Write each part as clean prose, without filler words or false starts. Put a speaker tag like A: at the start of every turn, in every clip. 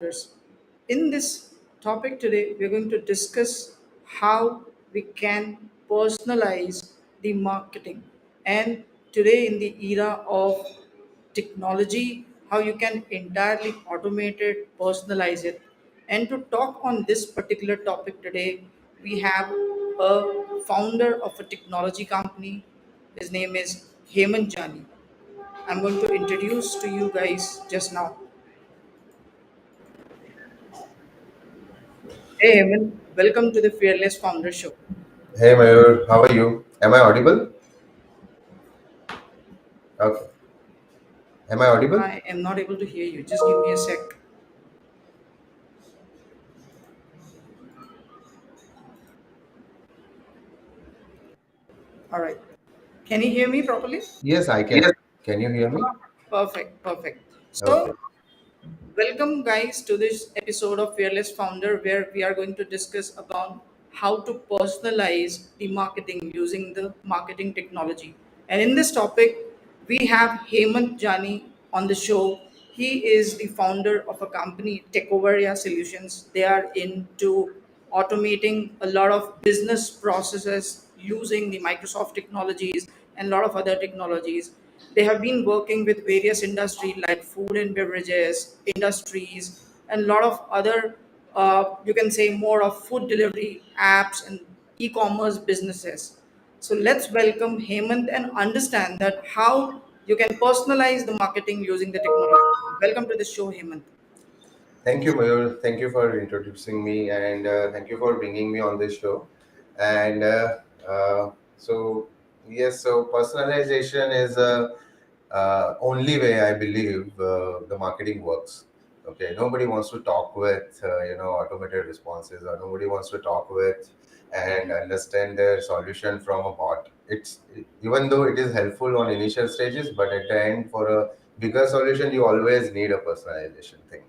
A: founders. In this topic today, we're going to discuss how we can personalize the marketing. And today, in the era of technology, how you can entirely automate it, personalize it. And to talk on this particular topic today, we have a founder of a technology company. His name is Hemant Jani. I'm going to introduce to you guys just now. Hey, Hemant, welcome to the Fearless Founder Show.
B: Hey Mayur, how are you? Am I audible? Okay. Am I audible?
A: I am not able to hear you. Just give me a sec. All right. Can you hear me properly?
B: Yes, I can.
A: Yes.
B: Can you hear me?
A: Perfect. Perfect.
B: Okay.
A: So, welcome, guys, to this episode of Fearless Founder, where we are going to discuss about how to personalize the marketing using the marketing technology. And in this topic, we have Hemant Jani on the show. He is the founder of a company, Techovarya Solutions. They are into automating a lot of business processes using the Microsoft technologies and a lot of other technologies. They have been working with various industries like food and beverages industries and a lot of other, you can say, more of food delivery apps and e-commerce businesses. So let's welcome Hemant and understand that how you can personalize the marketing using the technology. Welcome to the show, Hemant.
B: Thank you, Mayur. Thank you for introducing me and thank you for bringing me on this show. And uh, so, yes, so personalization is a only way I believe the marketing works. Okay, nobody wants to talk with automated responses, or nobody wants to talk with and understand their solution from a bot. It's even though it is helpful on initial stages, but at the end, for a bigger solution, you always need a personalization thing.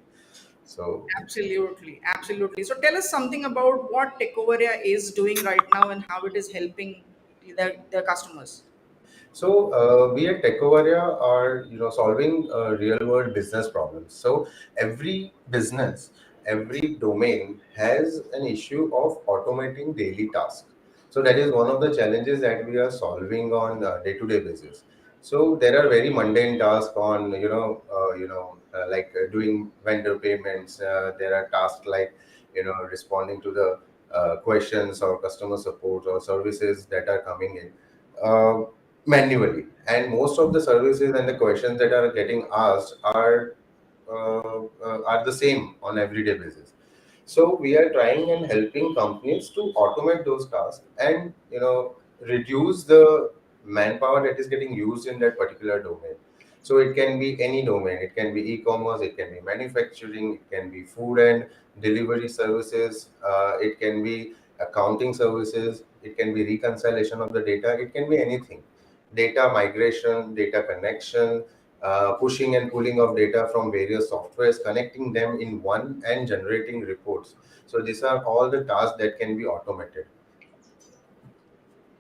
B: So
A: Absolutely, absolutely. So tell us something about what Techovaria is doing right now and how it is helping the customers.
B: We at Techovaria are solving real world business problems. So every business, every domain has an issue of automating daily tasks. So that is one of the challenges that we are solving on day to day basis. So there are very mundane tasks on doing vendor payments. There are tasks like responding to the questions or customer support or services that are coming in. Manually, and most of the services and the questions that are getting asked are the same on everyday basis. So we are trying and helping companies to automate those tasks and reduce the manpower that is getting used in that particular domain. So it can be any domain. It can be e-commerce. It can be manufacturing. It can be food and delivery services. It can be accounting services. It can be reconciliation of the data. It can be anything. Data migration, data connection, pushing and pulling of data from various softwares, connecting them in one and generating reports. So these are all the tasks that can be automated.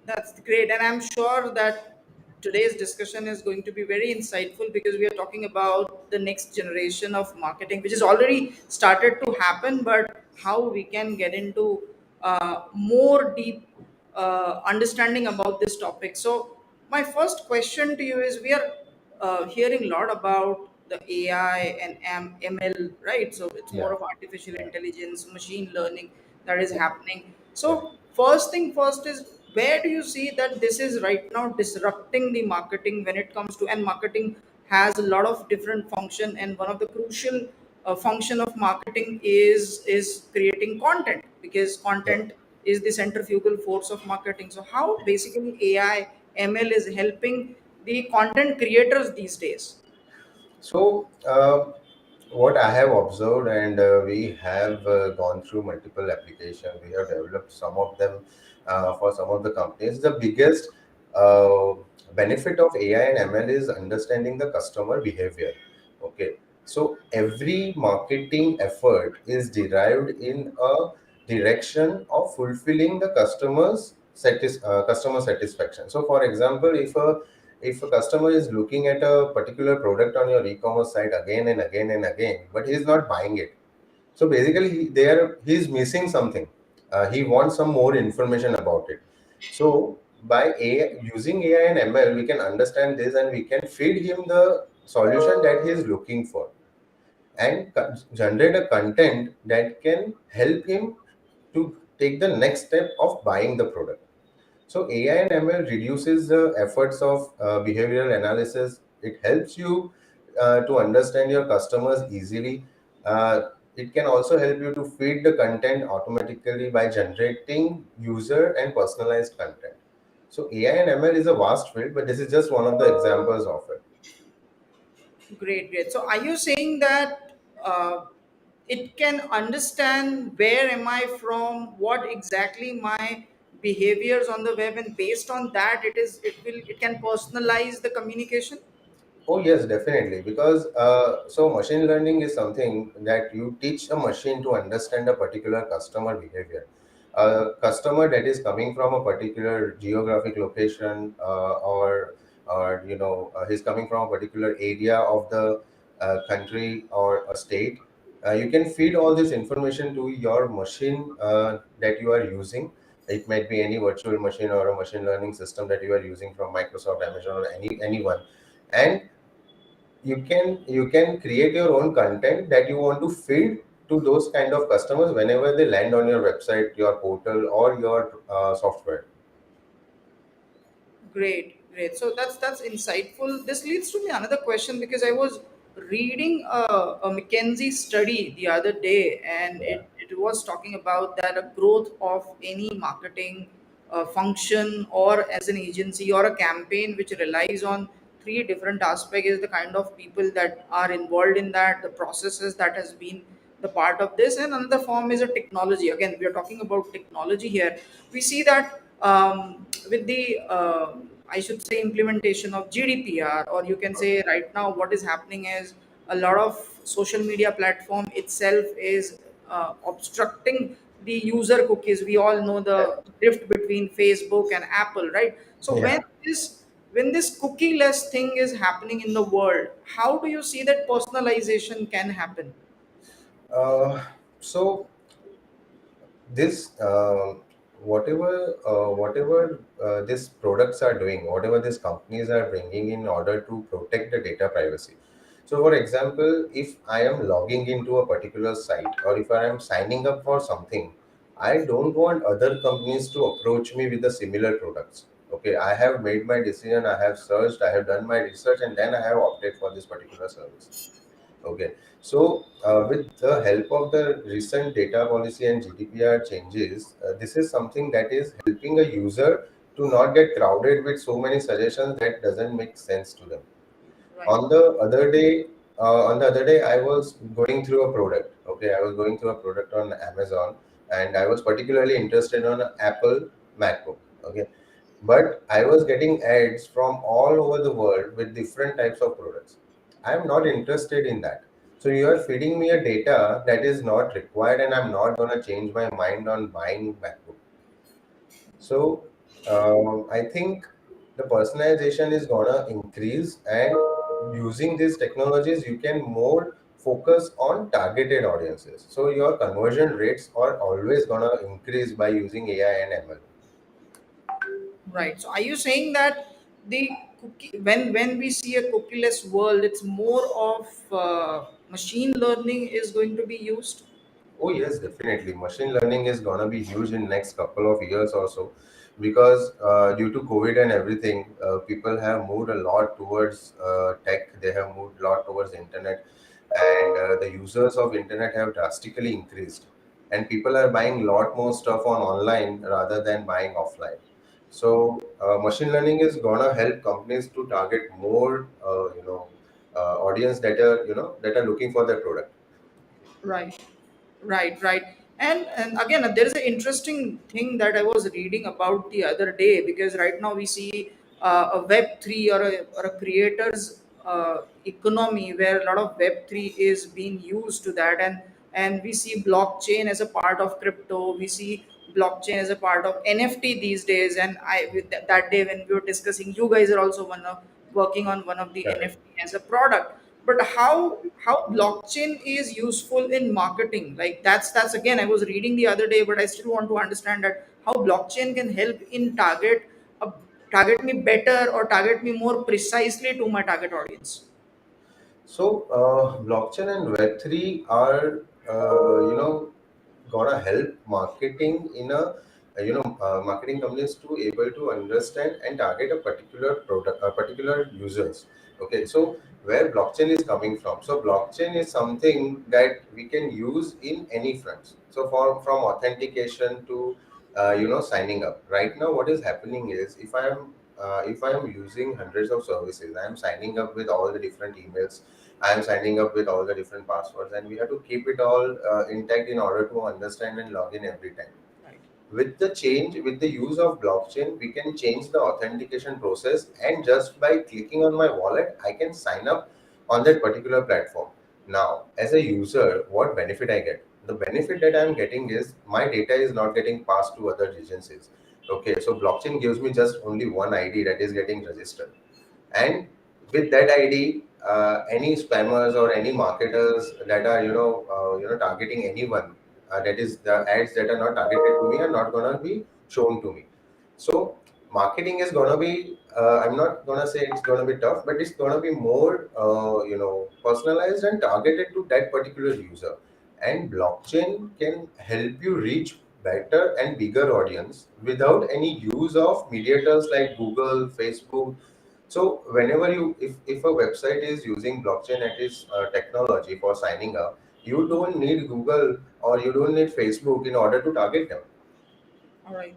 A: That's great. And I'm sure that today's discussion is going to be very insightful because we are talking about the next generation of marketing, which has already started to happen, but how we can get into more deep understanding about this topic. So, my first question to you is we are hearing a lot about the AI and ML, right? So, it's
B: Yeah.
A: more of artificial
B: Yeah.
A: intelligence, machine learning that is happening.
B: Yeah.
A: So, first thing first is where do you see that this is right now disrupting the marketing when it comes to, and marketing has a lot of different function, and one of the crucial function of marketing is creating content, because
B: Yeah.
A: content is the centrifugal force of marketing. So how basically AI ML is helping the content creators these days?
B: So, what I have observed, and we have gone through multiple applications, we have developed some of them for some of the companies. The biggest uh, benefit of AI and ML is understanding the customer behavior. Okay, so every marketing effort is derived in a direction of fulfilling the customer satisfaction. So, for example, if a customer is looking at a particular product on your e-commerce site again and again and again, but he is not buying it, So basically, he's missing something. He wants some more information about it. So by using AI and ML, we can understand this and we can feed him the solution that he is looking for, and generate a content that can help him to take the next step of buying the product. So AI and ML reduces the efforts of behavioral analysis. It helps you to understand your customers easily. It can also help you to feed the content automatically by generating user and personalized content. So AI and ML is a vast field, but this is just one of the examples of it.
A: Great, great. So, are you saying that it can understand where am I from, what exactly my behaviors on the web, and based on that, it can personalize the communication?
B: Oh yes, definitely. Because so machine learning is something that you teach a machine to understand a particular customer behavior. A customer that is coming from a particular geographic location, or he's coming from a particular area of the country or a state. You can feed all this information to your machine that you are using. It might be any virtual machine or a machine learning system that you are using from Microsoft, Amazon, or anyone, and you can create your own content that you want to feed to those kind of customers whenever they land on your website, your portal, or your software.
A: Great, great. So that's insightful. This leads to me another question because I was reading a McKinsey study the other day, and
B: Yeah.
A: it was talking about that a growth of any marketing function or as an agency or a campaign which relies on three different aspects is the kind of people that are involved in that, the processes that has been the part of this, and another form is a technology. Again, we are talking about technology here. We see that with the I should say implementation of GDPR, or you can say right now what is happening is a lot of social media platform itself is obstructing the user cookies. We all know the drift between Facebook and Apple, right? So
B: Yeah.
A: when this cookie-less thing is happening in the world, how do you see that personalization can happen?
B: uh, so this whatever these products are doing, whatever these companies are bringing in order to protect the data privacy. So for example, if I am logging into a particular site, or if I am signing up for something, I don't want other companies to approach me with the similar products. Okay, I have made my decision, I have searched, I have done my research, and then I have opted for this particular service. Okay, so with the help of the recent data policy and GDPR changes, this is something that is helping a user to not get crowded with so many suggestions that doesn't make sense to them.
A: Right.
B: On the other day, I was going through a product. Okay, I was going through a product on Amazon, and I was particularly interested on an Apple MacBook. Okay, but I was getting ads from all over the world with different types of products. I am not interested in that. So you are feeding me a data that is not required, and I'm not gonna change my mind on buying MacBook. So I think the personalization is gonna increase, and using these technologies, you can more focus on targeted audiences. So your conversion rates are always gonna increase by using AI and ML.
A: Right. So are you saying that the cookie, when we see a cookieless world, it's more of machine learning is going to be used?
B: Oh yes, definitely. Machine learning is gonna be huge in next couple of years or so, because due to COVID and everything, people have moved a lot towards tech. They have moved a lot towards internet, and the users of internet have drastically increased, and people are buying a lot more stuff on online rather than buying offline. So machine learning is gonna help companies to target more, audience that are looking for their product.
A: Right, right, right. And again, there is an interesting thing that I was reading about the other day because right now we see a Web three or a creators economy where a lot of Web three is being used to that, and we see blockchain as a part of crypto. We see blockchain as a part of NFT these days. And with that day when we were discussing, you guys are also working on one of the
B: Correct.
A: NFT as a product. but how blockchain is useful in marketing, like that's again, I was reading the other day, but I still want to understand that how blockchain can help in uh, target me better or target me more precisely to my target audience.
B: So, blockchain and Web3 are, gonna help marketing in marketing companies to able to understand and target a particular product, a particular users. Okay, so where blockchain is coming from? So, blockchain is something that we can use in any fronts. So, from authentication to signing up. Right now, what is happening is if I am using hundreds of services, I am signing up with all the different emails, I am signing up with all the different passwords, and we have to keep it all intact in order to understand and log in every time.
A: Right.
B: With the use of blockchain, we can change the authentication process, and just by clicking on my wallet, I can sign up on that particular platform. Now, as a user, what benefit I get? The benefit that I'm getting is my data is not getting passed to other agencies. Okay, so blockchain gives me just only one ID that is getting registered, and with that ID, any spammers or any marketers that are targeting anyone, that is the ads that are not targeted to me are not going to be shown to me. So marketing is going to be, I'm not going to say it's going to be tough, but it's going to be more personalized and targeted to that particular user. And blockchain can help you reach better and bigger audience without any use of mediators like Google, Facebook. So whenever if a website is using blockchain and its technology for signing up, you don't need Google or you don't need Facebook in order to target them.
A: All right.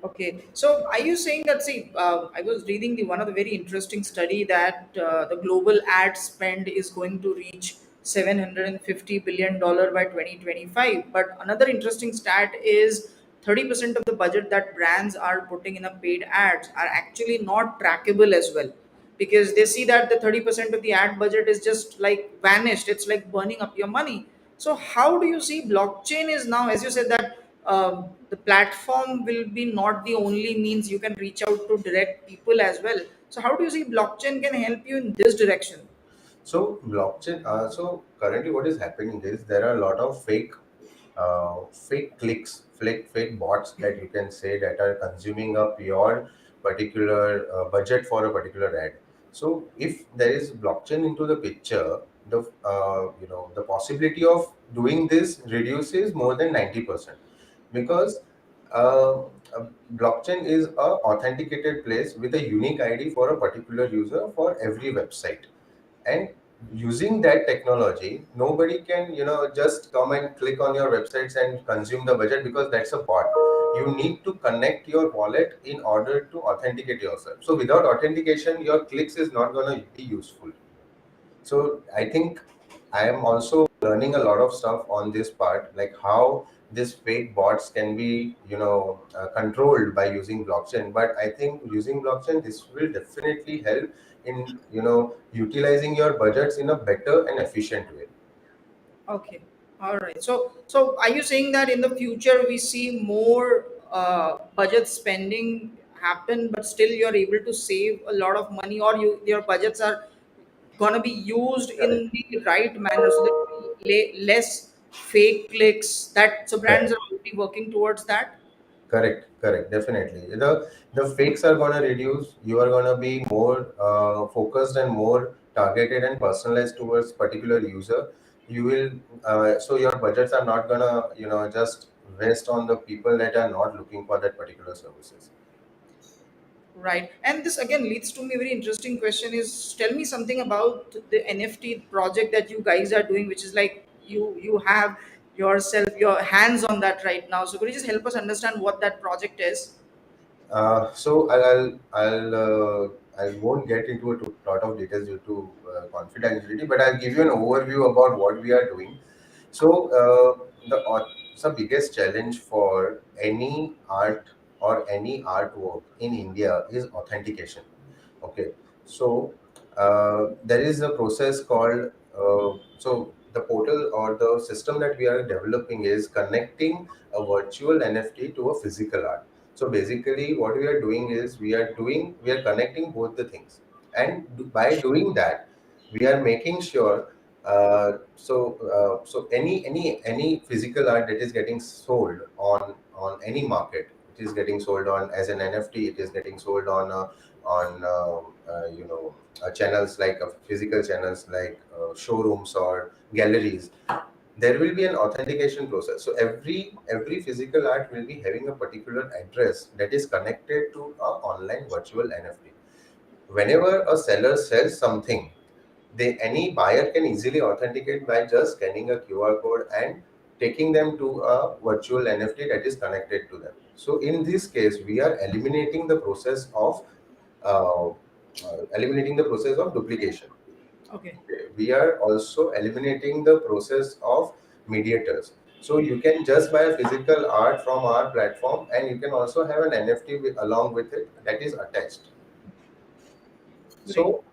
A: Okay, so are you saying that? See, I was reading the one of the very interesting study that the global ad spend is going to reach $750 billion by 2025. But another interesting stat is 30% of the budget that brands are putting in a paid ads are actually not trackable as well, because they see that the 30% of the ad budget is just like vanished. It's like burning up your money. So how do you see blockchain is now, as you said, that the platform will be not the only means you can reach out to direct people as well. So how do you see blockchain can help you in this direction?
B: So blockchain. So currently, what is happening is there are a lot of fake clicks, fake bots that you can say that are consuming up your particular budget for a particular ad. So if there is blockchain into the picture, the possibility of doing this reduces more than 90%, because uh, a blockchain is a authenticated place with a unique ID for a particular user for every website. And using that technology, nobody can just come and click on your websites and consume the budget, because that's a bot. You need to connect your wallet in order to authenticate yourself. So without authentication, your clicks is not going to be useful. So I think I am also learning a lot of stuff on this part, like how these fake bots can be, controlled by using blockchain. But I think using blockchain, this will definitely help in, utilizing your budgets in a better and efficient way.
A: Okay. All right. So are you saying that in the future we see more budget spending happen, but still you're able to save a lot of money, or your budgets are gonna be used
B: Correct.
A: in the right manner so that less fake clicks? That so brands
B: Correct.
A: are already working towards that.
B: Correct. Definitely. The fakes are going to reduce. You are going to be more focused and more targeted and personalized towards particular user. You will so your budgets are not going to just waste on the people that are not looking for that particular services.
A: Right. And this again leads to me a very interesting question is, tell me something about the NFT project that you guys are doing, which is like you have yourself your hands on that right now. So could you just help us understand what that project is?
B: So I won't get into a lot of details due to confidentiality, but I'll give you an overview about what we are doing. So it's the biggest challenge for any art or any artwork in India is authentication. Okay, so there is a process called the portal or the system that we are developing is connecting a virtual NFT to a physical art. So basically, what we are doing is we are connecting both the things, and by doing that, We are making sure, so any physical art that is getting sold on any market, it is getting sold on as an NFT, it is getting sold on channels like physical channels like showrooms or galleries. There will be an authentication process. So every physical art will be having a particular address that is connected to a online virtual NFT. Whenever a seller sells something, any buyer can easily authenticate by just scanning a QR code and taking them to a virtual NFT that is connected to them. So in this case, we are eliminating the process of duplication.
A: Okay.
B: We are also eliminating the process of mediators. So you can just buy a physical art from our platform, and you can also have an NFT along with it that is attached.
A: Great.
B: So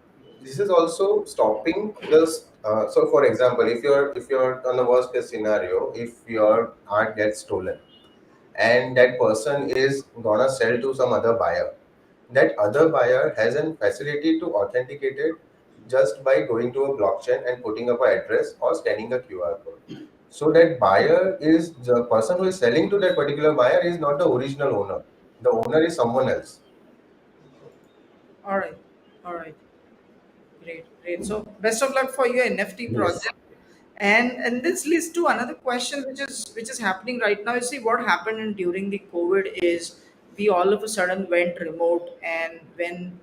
B: this is also stopping this. So for example, if you're on the worst case scenario, if your art gets stolen and that person is gonna sell to some other buyer, that other buyer has a facility to authenticate it just by going to a blockchain and putting up an address or scanning a QR code. So that buyer is the person who is selling to that particular buyer is not the original owner. The owner is someone else.
A: All right. All right. Great, great. So best of luck for your NFT
B: Yes.
A: project. And this leads to another question which is happening right now. You see what happened during the COVID is we all of a sudden went remote, and when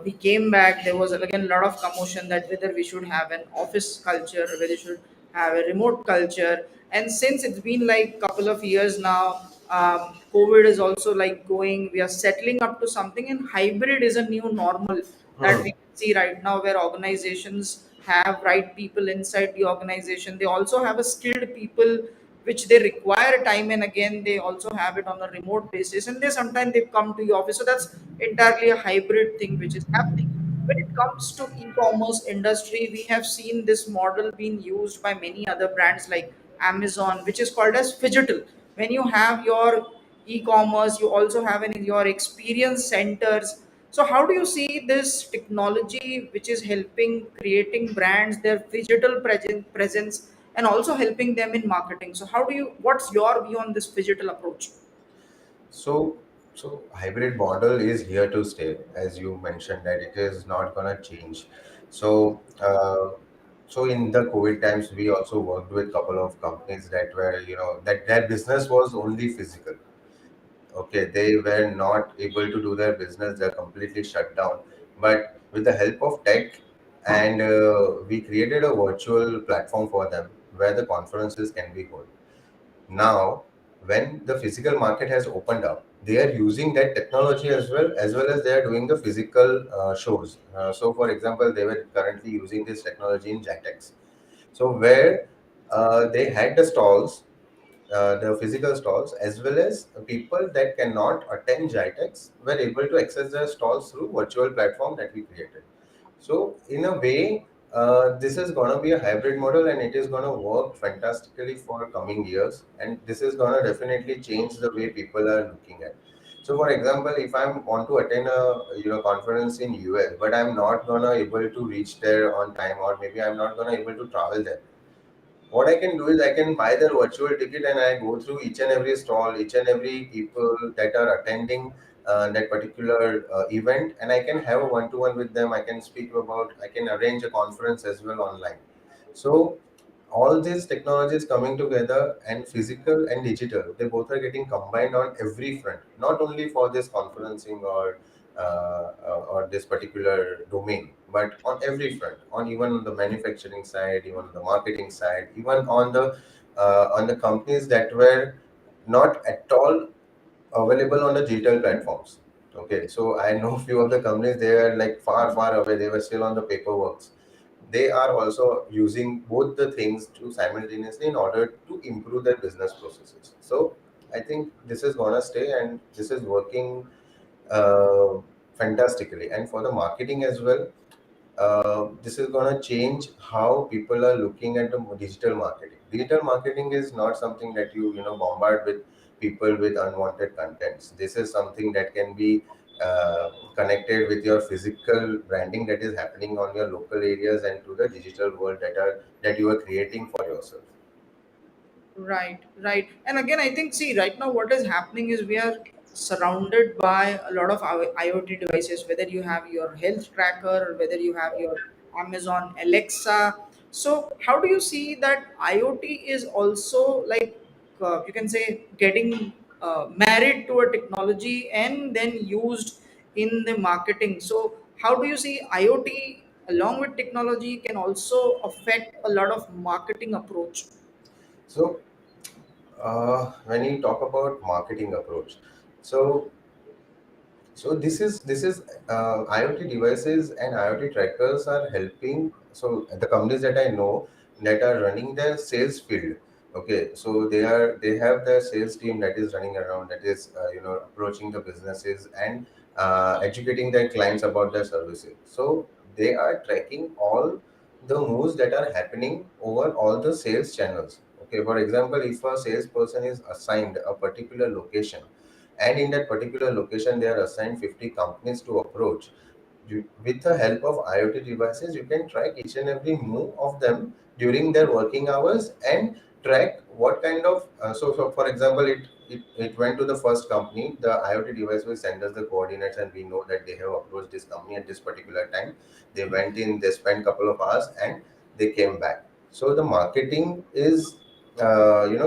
A: we came back, there was again a lot of commotion that whether we should have an office culture, whether we should have a remote culture. And since it's been like couple of years now, COVID is also like going. We are settling up to something, and hybrid is a new normal that
B: Hmm.
A: we can see right now, where organizations have right people inside the organization. They also have a skilled people which they require time and again. They also have it on a remote basis, and they sometimes they come to the office. So that's entirely a hybrid thing which is happening. When it comes to e-commerce industry, we have seen this model being used by many other brands like Amazon, which is called as phygital. When you have your e-commerce, you also have in your experience centers. So how do you see this technology which is helping creating brands, their digital presence, and also helping them in marketing? So how do you, what's your view on this digital approach?
B: So, so hybrid model is here to stay, as you mentioned that it is not gonna change. So, so in the COVID times, we also worked with couple of companies that were, that their business was only physical. Okay, they were not able to do their business; they're completely shut down. But with the help of tech, and we created a virtual platform for them where the conferences can be held. Now, when the physical market has opened up, they are using that technology as well as they are doing the physical shows. So for example, they were currently using this technology in Jatex. So where they had the stalls, the physical stalls, as well as people that cannot attend Jitex were able to access the stalls through virtual platform that we created. So in a way, this is going to be a hybrid model, and it is going to work fantastically for coming years. And this is going to definitely change the way people are looking at. So, for example, if I want to attend a conference in US, but I'm not gonna able to reach there on time, or maybe I'm not gonna able to travel there, what I can do is I can buy the virtual ticket and I go through each and every stall, each and every people that are attending that particular event, and I can have a one-to-one with them. I can speak about, I can arrange a conference as well online. So all these technologies coming together, and physical and digital, they both are getting combined on every front, not only for this conferencing or this particular domain, but on every front, on even the manufacturing side, even on the marketing side, even on the companies that were not at all available on the digital platforms. Okay, so I know few of the companies, they are like far far away, they were still on the paperwork. They are also using both the things to simultaneously in order to improve their business processes. So I think this is gonna stay, and this is working uh, fantastically. And for the marketing as well, this is going to change how people are looking at the digital marketing. Digital marketing is not something that you bombard with people with unwanted contents. This is something that can be connected with your physical branding that is happening on your local areas and to the digital world that you are creating for yourself.
A: Right, right. And again, I think, see, right now what is happening is we are surrounded by a lot of our IoT devices, whether you have your health tracker or whether you have your Amazon Alexa. So, how do you see that IoT is also like, you can say, getting married to a technology and then used in the marketing? So, how do you see IoT along with technology can also affect a lot of marketing approach?
B: So when you talk about marketing approach, so this is IoT devices and IoT trackers are helping. So the companies that I know that are running their sales field. Okay, so they have their sales team that is running around, that is approaching the businesses and educating their clients about their services. So they are tracking all the moves that are happening over all the sales channels. Okay, for example, if a salesperson is assigned a particular location, and in that particular location they are assigned 50 companies to approach, with the help of IoT devices you can track each and every move of them during their working hours and track what kind of so for example, it went to the first company, the IoT device will send us the coordinates and we know that they have approached this company at this particular time. They went in, they spent couple of hours and they came back. So the marketing is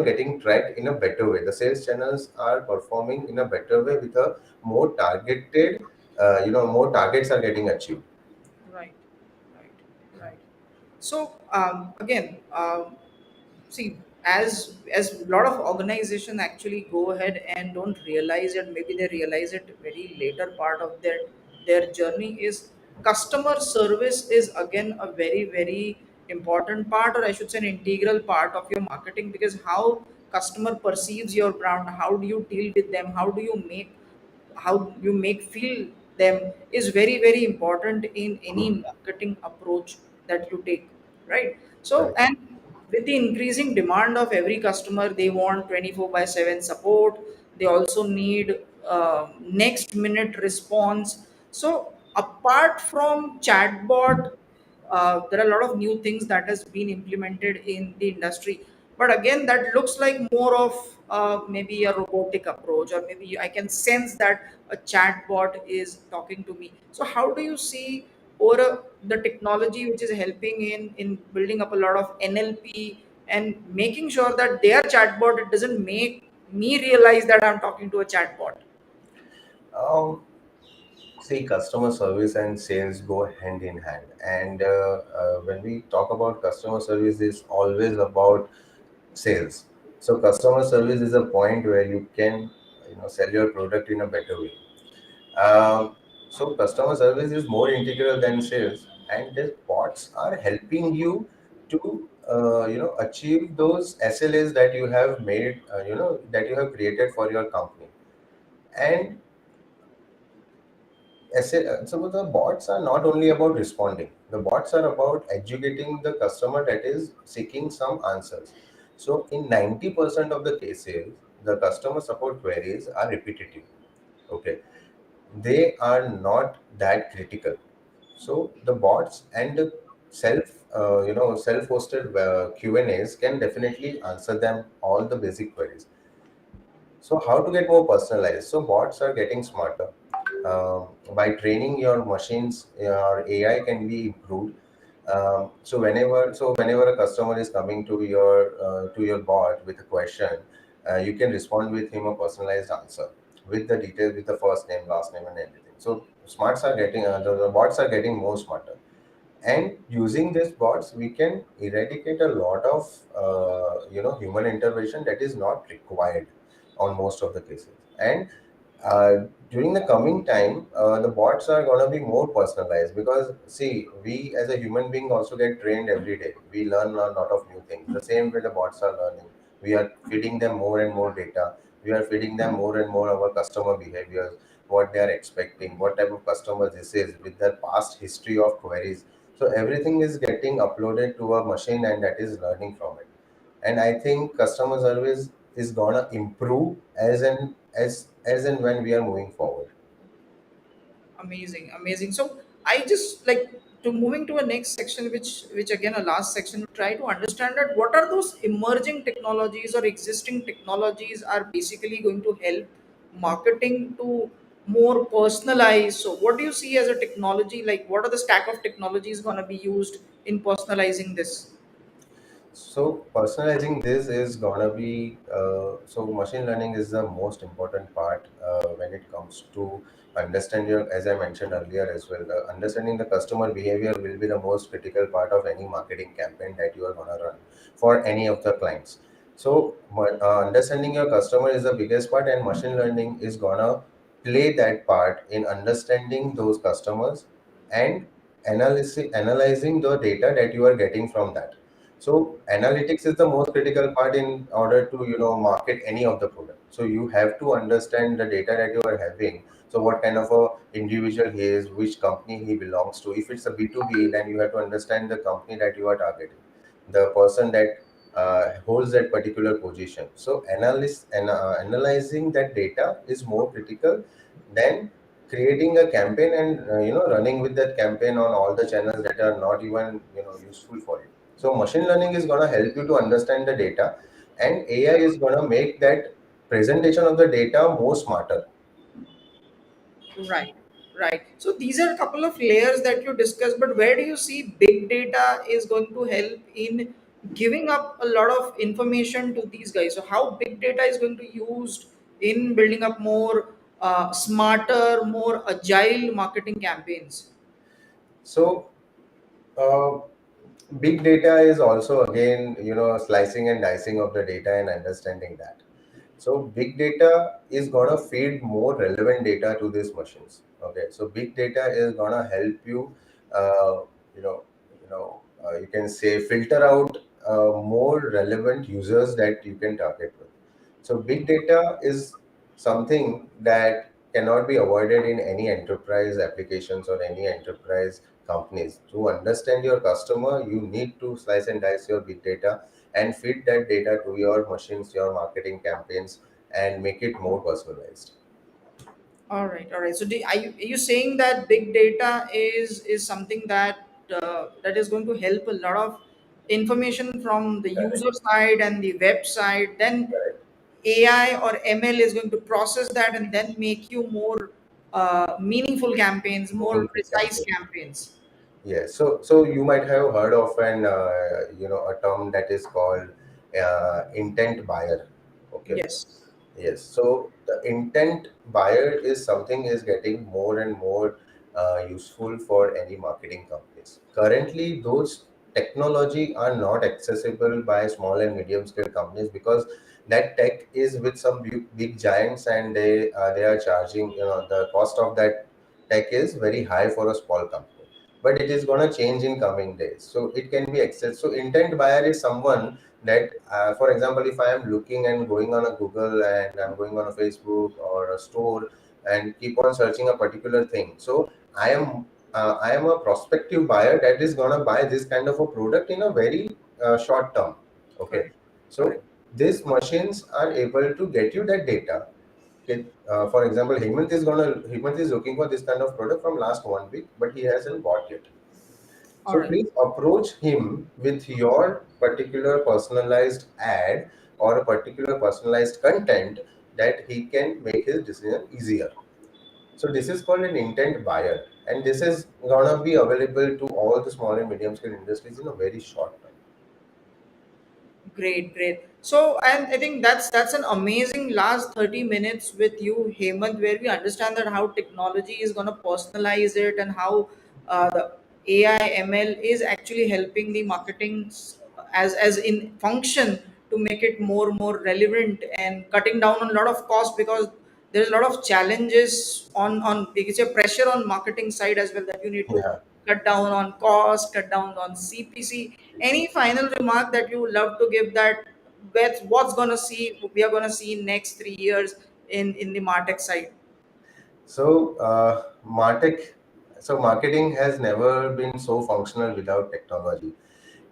B: getting tracked in a better way. The sales channels are performing in a better way with a more targeted, more targets are getting achieved.
A: Right, right, right. So again, see, as a lot of organization actually go ahead and don't realize it, maybe they realize it very later part of their journey, is customer service is again a very very important part, or I should say an integral part of your marketing, because how customer perceives your brand, how do you deal with them, how you make feel them is very very important in any marketing approach that you take, right? So,
B: Correct.
A: and with the increasing demand of every customer, they want 24 by 7 support. They also need next minute response. So apart from chatbot, there are a lot of new things that has been implemented in the industry, but again that looks like more of maybe a robotic approach, or maybe I can sense that a chatbot is talking to me. So how do you see over the technology which is helping in building up a lot of NLP and making sure that their chatbot, it doesn't make me realize that I'm talking to a chatbot?
B: Um, See, customer service and sales go hand in hand. And when we talk about customer service, it's always about sales. So customer service is a point where you can, sell your product in a better way. So customer service is more integral than sales, and the bots are helping you to achieve those SLAs that you have made, that you have created for your company. And so the bots are not only about responding. The bots are about educating the customer that is seeking some answers. So in 90% of the cases, the customer support queries are repetitive. Okay, they are not that critical. So the bots and the self-hosted Q and A's can definitely answer them all the basic queries. So how to get more personalized? So bots are getting smarter. By training your machines, your AI can be improved. So whenever a customer is coming to your bot with a question, you can respond with him a personalized answer with the details, with the first name, last name, and everything. So smarts are getting the bots are getting more smarter, and using these bots we can eradicate a lot of human intervention that is not required on most of the cases. And during the coming time, the bots are going to be more personalized, because see, we as a human being also get trained every day. We learn a lot of new things the same way the bots are learning. We are feeding them more and more data. We are feeding them more and more our customer behaviors, what they are expecting, what type of customer this is, with their past history of queries. So everything is getting uploaded to a machine and that is learning from it. And I think customer service is gonna improve as and when we are moving forward.
A: Amazing, amazing. So I just like to moving to a next section, which again a last section, try to understand that what are those emerging technologies or existing technologies are basically going to help marketing to more personalized. So what do you see as a technology? Like what are the stack of technologies going to be used in personalizing this?
B: So personalizing this is gonna be so machine learning is the most important part when it comes to understand your, as I mentioned earlier as well, the understanding the customer behavior will be the most critical part of any marketing campaign that you are gonna run for any of the clients. So understanding your customer is the biggest part, and machine learning is gonna play that part in understanding those customers and analyzing the data that you are getting from that. So analytics is the most critical part in order to market any of the product. So you have to understand the data that you are having. So what kind of a individual he is, which company he belongs to. If it's a B2B, then you have to understand the company that you are targeting, the person that holds that particular position. So analyzing that data is more critical than creating a campaign and running with that campaign on all the channels that are not even useful for you. So machine learning is going to help you to understand the data, and AI is going to make that presentation of the data more smarter.
A: Right, right. So these are a couple of layers that you discussed, but where do you see big data is going to help in giving up a lot of information to these guys? So how big data is going to be used in building up more smarter, more agile marketing campaigns?
B: So uh, big data is also again slicing and dicing of the data and understanding that. So big data is gonna feed more relevant data to these machines. Okay, so big data is gonna help you, uh, you know, you can say filter out more relevant users that you can target with. So big data is something that cannot be avoided in any enterprise applications or any enterprise companies. To understand your customer, you need to slice and dice your big data and feed that data to your machines, your marketing campaigns, and make it more personalized.
A: All right, all right. So are you saying that big data is something that that is going to help a lot of information from the
B: Correct.
A: user side and the website? Then
B: Correct.
A: AI or ML is going to process that and then make you more meaningful campaigns, more
B: Meaningful
A: precise
B: campaign.
A: campaigns.
B: Yes. So you might have heard of an a term that is called intent buyer. Okay.
A: Yes.
B: Yes. So the intent buyer is something is getting more and more useful for any marketing companies. Currently, those technology are not accessible by small and medium scale companies because that tech is with some big giants, and they are charging, the cost of that tech is very high for a small company. But it is going to change in coming days. So it can be accessed. So intent buyer is someone that for example, if I am looking and going on a Google and I'm going on a Facebook or a store and keep on searching a particular thing, so I am a prospective buyer that is going to buy this kind of a product in a very short term. Okay,
A: Correct.
B: so
A: Correct.
B: these machines are able to get you that data. Okay, for example, Hemant is looking for this kind of product from last 1 week, but he hasn't bought yet.
A: All
B: So
A: right.
B: please approach him with your particular personalized ad or a particular personalized content that he can make his decision easier. So this is called an intent buyer, and this is gonna be available to all the small and medium scale industries in a very short time.
A: Great, great. So, and I think that's an amazing last 30 minutes with you, Hemant, where we understand that how technology is going to personalize it and how the AI ML is actually helping the marketing as in function to make it more relevant and cutting down on a lot of cost, because there's a lot of challenges on it's a pressure on marketing side as well, that you need to
B: Yeah.
A: cut down on cost, cut down on CPC. Any final remark that you would love to give, that what's gonna see we are gonna see in next 3 years in the Martech side?
B: So Martech, so marketing has never been so functional without technology.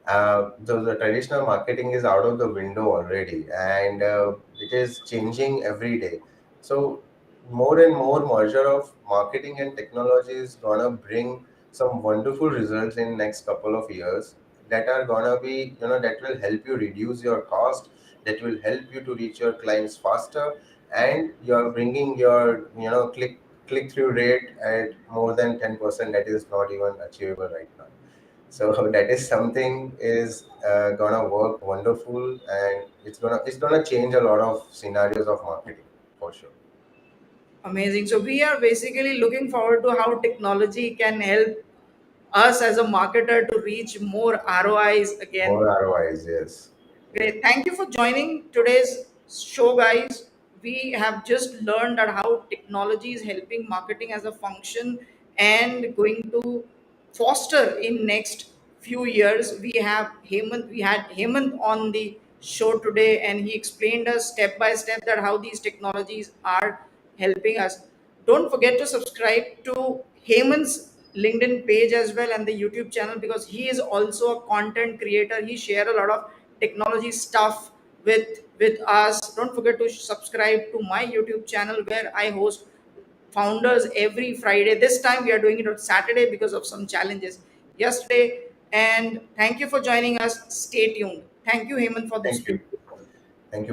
B: The traditional marketing is out of the window already, and it is changing every day. So more and more merger of marketing and technology is gonna bring some wonderful results in next couple of years that are gonna be, that will help you reduce your cost, that will help you to reach your clients faster, and you're bringing your, click through rate at more than 10%, that is not even achievable right now. So that is something is gonna work wonderful, and it's gonna change a lot of scenarios of marketing for sure.
A: Amazing. So we are basically looking forward to how technology can help us as a marketer to reach more ROIs again.
B: More ROIs, yes.
A: Great. Thank you for joining today's show, guys. We have just learned that how technology is helping marketing as a function and going to foster in next few years. We had Hemant on the show today, and he explained us step by step that how these technologies are helping us. Don't forget to subscribe to Hemant's LinkedIn page as well and the YouTube channel, because he is also a content creator. He share a lot of technology stuff with us. Don't forget to subscribe to my YouTube channel where I host founders every Friday. This time we are doing it on Saturday because of some challenges yesterday. And thank you for joining us. Stay tuned. Thank you, Hemant, for this.
B: Thank you. Thank you.